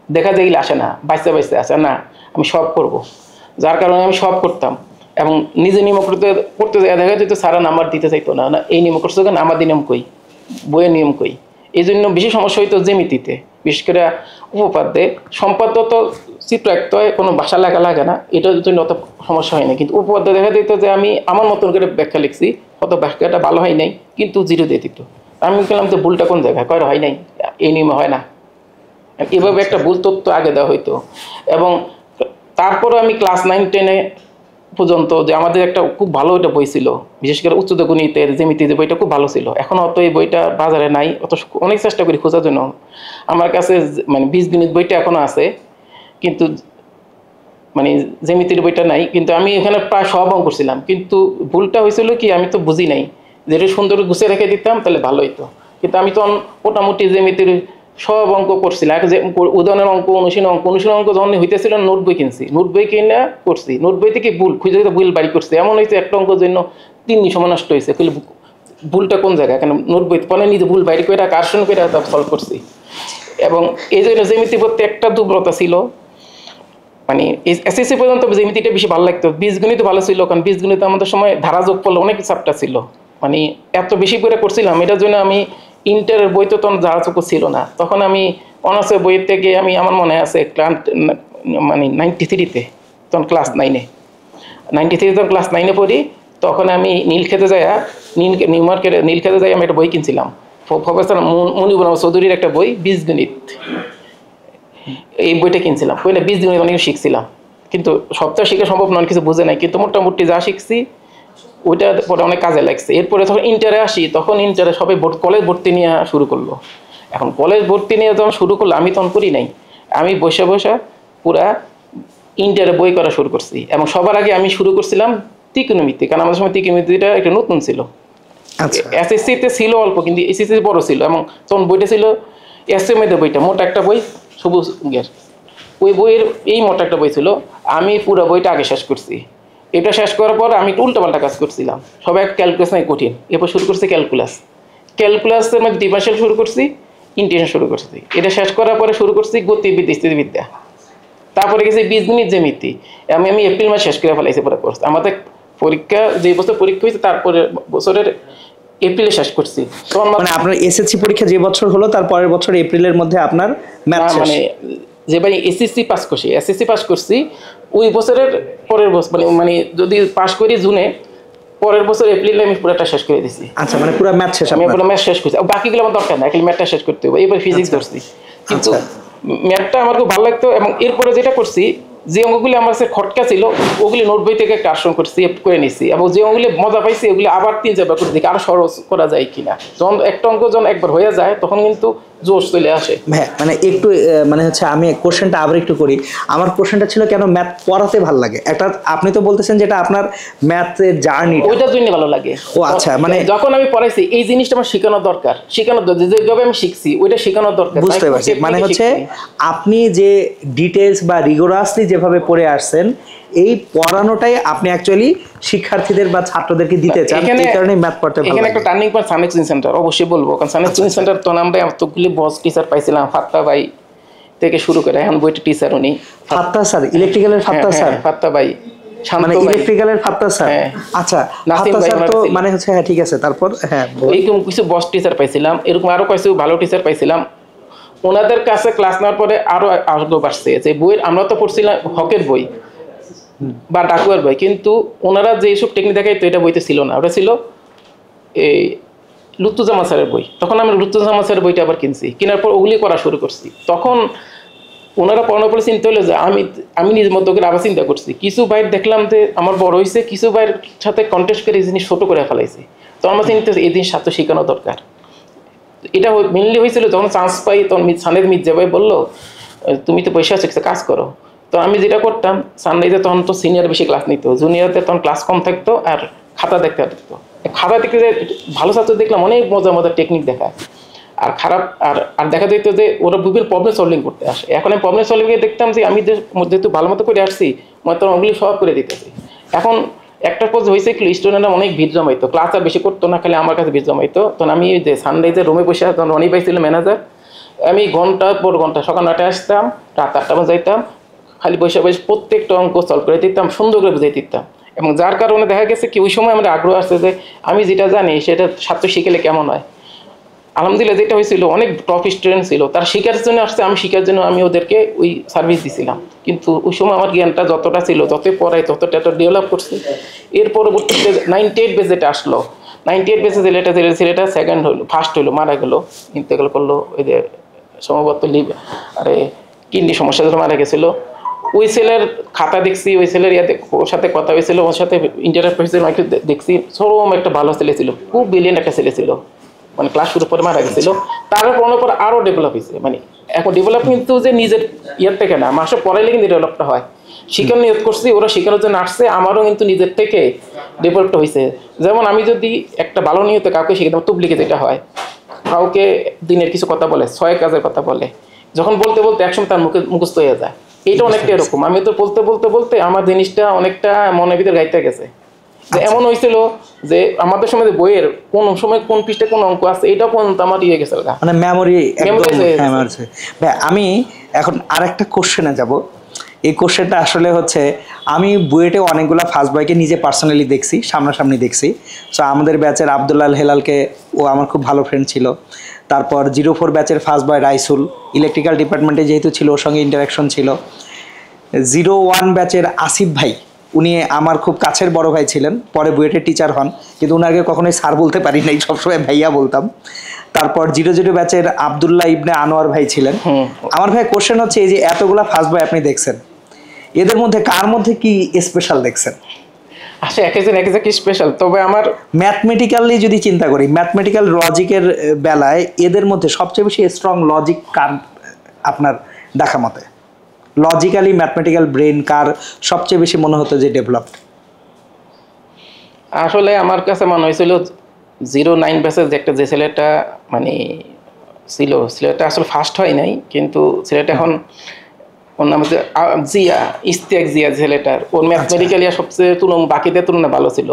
দেখা যায় এগুলি আসে না, বাইসে বাইসে আসে না, আমি সব করব, যার কারণে আমি সব করতাম, এবং নিজে নিয়ম করতে করতে দেখা যেত সারা নাম্বার দিতে চাইতো না, না এই নিয়ম করছো কেন, আমার নিয়ম কই, বইয়ের নিয়ম কই। এই জন্য বেশি সমস্যা হইতো জ্যামিতিতে, বিশেষ করে উপপাদ্যে। সম্পাদ্য তো চিত্র আঁকতে হয়, কোনো ভাষা লেখা লাগে না, এটার জন্য অত সমস্যা হয় না, কিন্তু উপপাদ্য দেখা দিত যে আমি আমার মতন করে ব্যাখ্যা লিখছি, কত ব্যাখ্যাটা ভালো হয় নাই, কিন্তু 0 দিয়ে দিত। আমি বললাম যে ভুলটা কোন জায়গায়, কয় হয় নাই, এই নিয়মে হয় না, এভাবে একটা ভুল তথ্য আগে দেওয়া হইতো। এবং তারপরে আমি ক্লাস 9-10-এ পর্যন্ত, যে আমাদের একটা খুব ভালো একটা বই ছিল, বিশেষ করে উচ্চতা গণিতের জ্যামিতি, যে বইটা খুব ভালো ছিল, এখন অত এই বইটা বাজারে নাই, অত অনেক চেষ্টা করি খোঁজার জন্য, আমার কাছে মানে বীজগণিত বইটা এখনো আছে, কিন্তু মানে জ্যামিতির বইটা নাই। কিন্তু আমি এখানে প্রায় সব অঙ্ক করছিলাম, কিন্তু ভুলটা হয়েছিল কি, আমি তো বুঝি নাই, যেটা সুন্দর গুছিয়ে রেখে দিতাম তাহলে ভালো হইতো, কিন্তু আমি তো মোটামুটি জ্যামিতির সব অঙ্ক করছিলাম, উদাহরণের অঙ্ক, অনুশীলন অঙ্ক যখন হইতেছিল, নোট বই কিনছি, নোট বই কিনে করছি, নোট বই থেকে ভুল খুঁজে ভুল বাড়ি করছি, এমন হয়েছে একটা অঙ্কের জন্য 3 সময় নষ্ট হয়েছে, ভুলটা কোন জায়গায়, কেন নোট বই পরে নিজে ভুল বাইরে করে কারশন করে সলভ করছি। এবং এই জন্য জ্যামিতি প্রতি একটা দুর্বলতা ছিল, মানে এসএসসি পর্যন্ত জ্যামিতিটা বেশি ভালো লাগতো, বীজগণিত ভালো ছিল, কারণ বীজগণিত আমাদের সময় ধারা যোগ করলে অনেক চ্যাপ্টার ছিল, মানে এত বেশি করে করছিলাম, এটার জন্য আমি ইন্টারের বই তো তখন ধারা যোগ ছিল না, তখন আমি অনার্সের বইয়ের থেকে আমি, আমার মনে আছে মানে 93-তে, তখন ক্লাস 9-এ 93 তখন ক্লাস 9-এ পড়ি, তখন আমি নীলক্ষেতে যাই, নিউ মার্কেটে নীলক্ষেতে যাই, আমি একটা বই কিনছিলাম, প্রফেসর মনিবুর রহমান চৌধুরীর একটা বই বীজগণিত, এই বইটা কিনছিলাম, বইটা বীজগণিত অনেক শিখছিলাম, কিন্তু সবটা শিখা সম্ভব নয়, কিছু বুঝে নাই, কিন্তু মোটামুটি যা শিখছি ওইটা পরে অনেক কাজে লাগছে। এরপরে যখন ইন্টারে আসি, তখন ইন্টারে সবাই কলেজ ভর্তি নিয়ে শুরু করলো, এখন কলেজ ভর্তি নিয়ে যখন শুরু করলো, আমি তখন করি নাই, আমি বসে বসে পুরা ইন্টারে বই করা শুরু করছি, এবং সবার আগে আমি শুরু করছিলাম ত্রিকোণমিতি, কারণ আমাদের সময় ত্রিকোণমিতিটা একটা নতুন ছিল, এসএসসিতে ছিল অল্প, কিন্তু এসএসসি বড় ছিল, এবং তখন বইটা ছিল এসএমএদের বইটা মোটা একটা বই সবুজ গের, ওই বইয়ের এই মোটা একটা বই ছিল, আমি পুরো বইটা আগে শেষ করছি। এটা শেষ করার পর আমি একটু উল্টাপাল্টা কাজ করছিলাম, সবাই ক্যালকুলাস নাই কঠিন, এরপর শুরু করছি ক্যালকুলাসের মধ্যে ডিফারেন্সিয়াল শুরু করছি, ইন্টিগ্রেশন শুরু করছি। এটা শেষ করার পরে শুরু করছি গতিবিদ্যা স্থিতিবিদ্যা, তারপরে গেছি বীজগণিত জ্যামিতি। আমি এপ্রিল মাস শেষ করে ফেলাইছি পুরো কোর্স। আমাদের পরীক্ষা যে বছর পরীক্ষা হয়েছে তারপরে বছরের এপ্রিলে শেষ করছি। তখন মানে আপনার এসএসসি পরীক্ষা যে বছর হলো তার পরের বছর এপ্রিলের মধ্যে আপনার ম্যাথ শেষ। মানে যেবার এসএসসি পাস করছি ওই বছরের পরের বছর মানে যদি পাস করি জুনে, পরের বছর এপ্রিলে আমি পুরোটা শেষ করে দিছি। আচ্ছা, মানে পুরো ম্যাথ শেষ আমি আপনার? পুরো ম্যাথ শেষ করছি, বাকিগুলো আমার দরকার না, খালি ম্যাথটা শেষ করতে হবে। এবার ফিজিক্স ধরছি, কিন্তু ম্যাথটা আমার খুব ভালো লাগতো। এবং এরপরে যেটা করছি, যে অঙ্কগুলি আমার কাছে খটকা ছিল ওগুলি নোট বই থেকে একটা আসন করছি, করে নিচ্ছি, এবং যে অঙ্কগুলি মজা পাইছি ওগুলি আবার 3-4 করে দেখি আরো সহজ করা যায় কিনা। যখন একটা অঙ্ক যখন একবার হয়ে যায় তখন কিন্তু জোশ চলে আসে। হ্যাঁ, মানে একটু মানে হচ্ছে আমি কোশ্চেনটা আবার একটু করি। আমার কোশ্চেনটা ছিল কেন ম্যাথ পড়াতে ভালো লাগে। একটা আপনি তো বলতেছেন যেটা আপনার ম্যাথের জার্নি, ওইটার জন্য ভালো লাগে। ও আচ্ছা, মানে যখন আমি পড়াইছি এই জিনিসটা আমার শেখানোর দরকার, যেভাবে আমি শিখছি ওইটা শেখানোর দরকার। বুঝতে পারছি, মানে হচ্ছে আপনি যে ডিটেলস বা রিগোরাসলি যেভাবে পড়ে আসছেন, এই পড়ানোটাই আপনি অ্যাকচুয়ালি শিক্ষার্থীদের বা ছাত্রদেরকে দিতে চান, এই কারণে ম্যাথ পড়তে ভালো লাগে। এখানে একটা টার্নিং পয়েন্ট সানেক কোচিং সেন্টার অবশ্যই বলবো, কারণ সানেক কোচিং সেন্টার তো আমরা এতগুলি বস টিচার পাইছিলাম, ফাত্তা ভাই থেকে শুরু করে এখন বইটা টিচার উনি ফাত্তা স্যার, ইলেকট্রিক্যালের ফাত্তা স্যার, ফাত্তা ভাই, মানে ইলেকট্রিক্যালের ফাত্তা স্যার। আচ্ছা, ফাত্তা স্যার তো মানে হচ্ছে, হ্যাঁ ঠিক আছে, তারপর হ্যাঁ এরকম কিছু বস টিচার পাইছিলাম, এরকম আরো কিছু ভালো টিচার পাইছিলাম। ওনাদের কাছে ক্লাস নেওয়ার পরে আরো আগ্রহ বাড়ছে যে বইয়ের, আমরা তো পড়ছিলাম হকের বই বা ডাকুয়ার বই, কিন্তু ওনারা যে সব টেকনিক দেখাইতো এটা বইতে ছিল না, ওটা ছিল এই লুৎফুজ্জামান স্যারের বই। তখন আমি লুৎফুজ্জামান স্যারের বইটা আবার কিনছি, কেনার পর ওগুলি করা শুরু করছি। তখন ওনারা পড়ানোর পরে চিন্তা হলো যে আমি নিজের মতো করে আবার চিন্তা করছি, কিছু বাইর দেখলাম যে আমার বড় হয়েছে, কিছু বাইরের সাথে কন্টেস্ট করে এই জিনিস ছোটো করে ফেলাইছে। তো আমার চিন্তা এই জিনিস ছাত্র শেখানো দরকার। এটা মেনলি হয়েছিল যখন চান্স পাই, তখন সানের মির্জা ভাই বললো তুমি তো পয়সা আছে, কাজ করো। তো আমি যেটা করতাম, সানরাইজে তখন তো সিনিয়র বেশি ক্লাস নিত, জুনিয়রদের তখন ক্লাস কম থাকতো, আর খাতা দেখতে হতো। খাতা দেখতে ভালো ছাত্র দেখলাম অনেক মজার টেকনিক দেখায়, আর খারাপ আর দেখা যেত যে ওরা বিভিন্ন প্রবলেম সলভিং করতে আসে। এখন আমি প্রবলেম সলভিংয়ে দেখতাম যে আমি যেহেতু ভালো মতো করে আসছি, তখন ওগুলি সব করে দিতেছি। এখন একটা পর্যায়ে হয়েছে কি, স্টুডেন্টরা অনেক ভিড় জমাইতো, ক্লাস আর বেশি করতো না, খালি আমার কাছে ভিড় জমাইতো। তখন আমি যে সানরাইজের রুমে বসে, তখন রনি ভাই ছিল ম্যানেজার, আমি ঘন্টার পর ঘন্টা সকাল 9টায় আসতাম, রাত 8টা পর্যন্ত যাইতাম, খালি বসে প্রত্যেকটা অঙ্ক সলভ করে দিতাম, সুন্দর করে বুঝাই দিতাম। এবং যার কারণে দেখা গেছে কি ওই সময় আমার আগ্রহ আসছে যে আমি যেটা জানি সেটা ছাত্র শিখলে কেমন হয়। আলহামদুলিল্লাহ যেটা হয়েছিল, অনেক টপ স্টুডেন্ট ছিল, তারা শেখার জন্য আসছে, আমি শেখার জন্য আমি ওদেরকে ওই সার্ভিস দিছিলাম। কিন্তু ওই সময় আমার জ্ঞানটা যতটা ছিল, যতই পড়াই ততটা ডেভেলপ করছি। এর পরবর্তীতে 98 বেজে যেটা আসলো, 98 বেজে ছেলেটা সেকেন্ড হলো, ফার্স্ট হলো, মারা গেলো, ইন্তেকাল করলো। ওই যে সম্ভবত কিডনি সমস্যা ধরে মারা গেছিলো। ওই ছেলের খাতা দেখছি, ওই ছেলের ওর সাথে কথা হয়েছিল, ওর সাথে ইন্টারাক্ট হয়েছিল, দেখছি সরম একটা ভালো ছেলে ছিল, খুব ব্রিলিয়েন্ট একটা ছেলে ছিল, মানে ক্লাস শুরু করে মারা গেছিল। তারপর পড়ানোর পর আরও ডেভেলপ হয়েছে। মানে এখন ডেভেলপ কিন্তু যে নিজের ইয়ের থেকে না, মাসে পড়াইলে কিন্তু ডেভেলপটা হয়। শিখানো নিয়োগ করছি, ওরা শেখানোর জন্য আসছে, আমারও কিন্তু নিজের থেকে ডেভেলপটা হয়েছে। যেমন আমি যদি একটা ভালো নিয়তে কাউকে শিখতাম, তুবলিকে যেটা হয়, কাউকে দিনের কিছু কথা বলে, 6 কাজের কথা বলে, যখন বলতে বলতে একসময় তার মুখস্থ হয়ে যায়। এটা অনেকটা এরকম, আমি তো বলতে আমার জিনিসটা অনেকটা মনের ভিতরে গাইতে গেছে। যে এমন হয়েছিল যে আমাদের সময় যে বইয়ের কোন সময় কোন পৃষ্ঠে কোন অঙ্ক আছে এটা পর্যন্ত আমার ইয়ে গেছে, মানে মেমোরি একদম। ভাই আমি এখন আরেকটা কোশ্চেনে যাব। এই কোশ্চেনটা আসলে হচ্ছে, আমি বুয়েটে অনেকগুলো ফার্স্ট বয়কে নিজে পার্সোনালি দেখছি, সামনাসামনি দেখছি। সো আমাদের ব্যাচের আবদুল্লাহ হেলালকে, ও আমার খুব ভালো ফ্রেন্ড ছিল। তারপর 04 ব্যাচের ফার্স্ট বয় রাইসুল, ইলেকট্রিক্যাল ডিপার্টমেন্টে যেহেতু ছিল, ওর সঙ্গে ইন্টারাকশন ছিল। 01 ব্যাচের আসিফ ভাই, উনি আমার খুব কাছের বড় ভাই ছিলেন, পরে বুয়েটের টিচার হন, কিন্তু ওনাকে কখনোই স্যার বলতে পারি নাই, সবসময় ভাইয়া বলতাম। তারপর 00 ব্যাচের আবদুল্লাহ ইবনে আনোয়ার ভাই ছিলেন। আমার ভাই কোশ্চেন হচ্ছে, এই যে এতগুলা ফার্স্ট বয় আপনি দেখছেন, এদের মধ্যে কার মধ্যে কি স্পেশাল দেখছেন? আচ্ছা, একজন স্পেশাল, তবে আমার ম্যাথমেটিক্যালি যদি চিন্তা করি, ম্যাথমেটিক্যাল লজিকের বেলায় এদের মধ্যে সবচেয়ে বেশি স্ট্রং লজিক কার আপনার দেখা মতে? লজিক্যালি ম্যাথমেটিক্যাল ব্রেন কার সবচেয়ে বেশি মনে হতো যে ডেভেলপড? আসলে আমার কাছে মনে হয়েছিল 09 ব্যাচের যে ছেলেটা মানে ছিল, সিলেটে আসলে ফার্স্ট হয় নাই, কিন্তু সিলেটে এখন ওর নাম হচ্ছে জিয়া, ইস্তিয়াক জিয়া ছেলেটার, ওর ম্যাথমেটিক্যালি সবচেয়ে বাকিদের তুলনায় ভালো ছিল।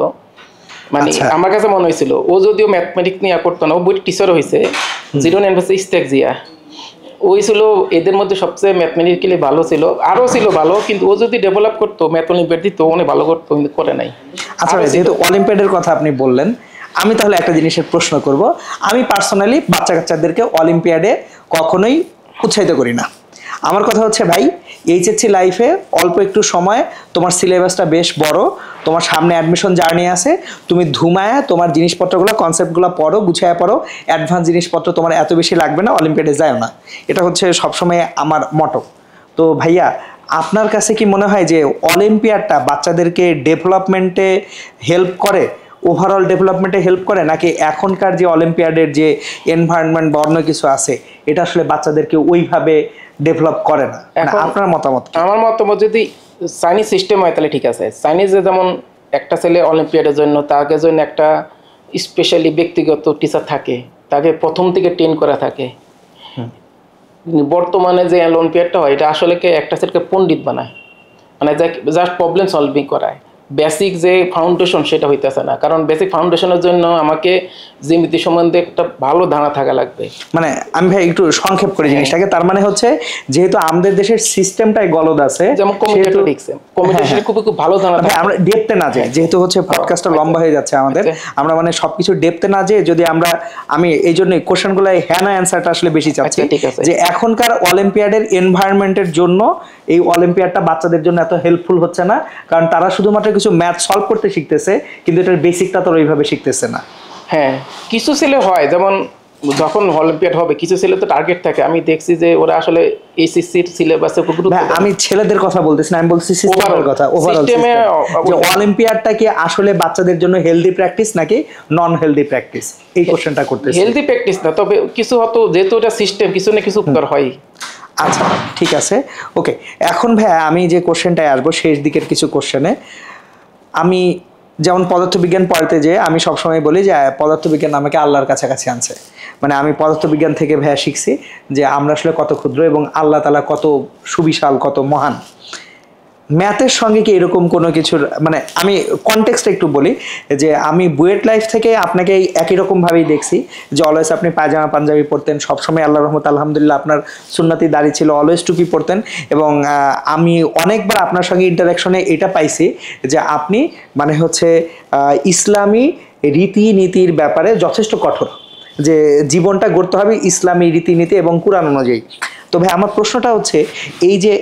মানে আমার কাছে মনে হয়েছিল ও যদিও ম্যাথমেটিক্স নিয়ে করতো না, ও বই টিচারও হয়েছে, 09 বছর ইস্তিয়াক জিয়া, ওই ছিল এদের মধ্যে সবচেয়ে ম্যাথমেটিক্যালি ভালো ছিল, আরও ছিল ভালো, কিন্তু ও যদি ডেভেলপ করতো ম্যাথ অলিম্পিয়াড দিত অনেক ভালো করতো, কিন্তু করে নাই। আচ্ছা, যেহেতু অলিম্পিয়াডের কথা আপনি বললেন, আমি তাহলে একটা জিনিসের প্রশ্ন করব। আমি পার্সোনালি বাচ্চা কাচ্চাদেরকে অলিম্পিয়াডে কখনোই উৎসাহিত করি না। আমার কথা হচ্ছে ভাই, এইচএসসি লাইফে অল্প একটু সময়, তোমার সিলেবাসটা বেশ বড়, তোমার সামনে অ্যাডমিশন জার্নি আছে, তুমি ধুমায়া তোমার জিনিসপত্রগুলো কনসেপ্টগুলো পড়ো, গুছায়া পড়ো, অ্যাডভান্স জিনিসপত্র তোমার এত বেশি লাগবে না, অলিম্পিয়াডে যাও না। এটা হচ্ছে সবসময় আমার মটো। তো ভাইয়া, আপনার কাছে কি মনে হয় যে অলিম্পিয়াডটা বাচ্চাদেরকে ডেভেলপমেন্টে হেল্প করে, ওভারঅল ডেভেলপমেন্টে হেল্প করে, নাকি এখনকার যে অলিম্পিয়াডের যে এনভায়রনমেন্ট বা অন্য কিছু আছে এটা আসলে বাচ্চাদেরকে ওইভাবে ডেভেলপ করে না? আপনার মতামত? আমার মতামত, যদি চাইনিজ সিস্টেম হয় তাহলে ঠিক আছে। চাইনিজে যেমন একটা ছেলে অলিম্পিয়াডের জন্য তাকে জন্য একটা স্পেশালি ব্যক্তিগত টিচার থাকে, তাকে প্রথম থেকে ট্রেন করা থাকে। বর্তমানে যে অলিম্পিয়াডটা হয় এটা আসলে একটা ছেলেকে পণ্ডিত বানায়, মানে জাস্ট প্রবলেম সলভিং করায়, বেসিক যে ফাউন্ডেশন সেটা হইতেছে না। কারণ বেসিক ফাউন্ডেশনের জন্য আমাকে জ্যামিতি সম্বন্ধে একটা ভালো ধারণা থাকা লাগবে। মানে আমি ভাই একটু সংক্ষেপ করে জিনিসটাকে, তার মানে হচ্ছে যেহেতু আমাদের দেশের সিস্টেমটাই গলদ আছে, যেমন কমিউনিকেশন খুব ভালো ধারণা থাকে। আমরা ডেপথে না যাই, যেহেতু হচ্ছে পডকাস্টটা লম্বা হয়ে যাচ্ছে আমাদের, আমরা মানে সবকিছু ডেপথে না যাই, যদি আমি এই জন্য কোশ্চেনগুলো হ্যাঁ না অ্যান্সারটা আসলে বেশি চাচ্ছি, যে এখনকার অলিম্পিয়াডের এনভায়রনমেন্টের জন্য এই অলিম্পিয়াডটা বাচ্চাদের জন্য এত হেল্পফুল হচ্ছে না, কারণ তারা শুধুমাত্র কিছু ম্যাথ সলভ করতে শিখতেছে, কিন্তু এটার বেসিকটা তো ওইভাবে শিখতেছে না। হ্যাঁ, কিছু ছেলে হয়, যেমন যখন অলিম্পিয়াড হবে কিছু ছেলে তো টার্গেট থাকে, আমি দেখছি যে ওরা আসলে এইচএসসির সিলেবাসে আমি ছেলেদের কথা বলতেছি না, আমি বলছি সিস্টেমের কথা। ওভারঅল সিস্টেমে অলিম্পিয়াডটা কি আসলে বাচ্চাদের জন্য হেলদি প্র্যাকটিস নাকি নন হেলদি প্র্যাকটিস, এই কোশ্চেনটা করতেছি। হেলদি প্র্যাকটিস না, তবে কিছু হয়তো যেহেতু এটা সিস্টেম, কিছু না কিছু উপকার হয়। আচ্ছা, ঠিক আছে, ওকে। এখন ভাইয়া আমি যে কোশ্চেনটায় আসবো শেষ দিকের কিছু কোশ্চেনে, আমি যেমন পদার্থবিজ্ঞান পড়াতে যে আমি সবসময় বলি যে পদার্থবিজ্ঞান আমাকে আল্লাহর কাছাকাছি আনছে। মানে আমি পদার্থবিজ্ঞান থেকে ভাইয়া শিখছি যে আমরা আসলে কত ক্ষুদ্র এবং আল্লাহ তাআলা কত সুবিশাল, কত মহান। ম্যাথের সঙ্গে কি এরকম কোনো কিছুর, মানে আমি কনটেক্সট একটু বলি, যে আমি বুয়েট লাইফ থেকে আপনাকে একই রকমভাবেই দেখছি যে অলওয়েজ আপনি পায়জামা পাঞ্জাবি পরতেন, সবসময় আল্লাহর রহমত আলহামদুলিল্লাহ আপনার সুন্নতি দাড়ি ছিল, অলওয়েজ টুপি পরতেন, এবং আমি অনেকবার আপনার সঙ্গে ইন্টারাকশনে এটা পাইছি যে আপনি মানে হচ্ছে ইসলামী রীতিনীতির ব্যাপারে যথেষ্ট কঠোর, যে জীবনটা গড়তে হবে ইসলামী রীতিনীতি এবং কুরআন অনুযায়ী। তো ভাই আমার প্রশ্নটা হচ্ছে, এই যে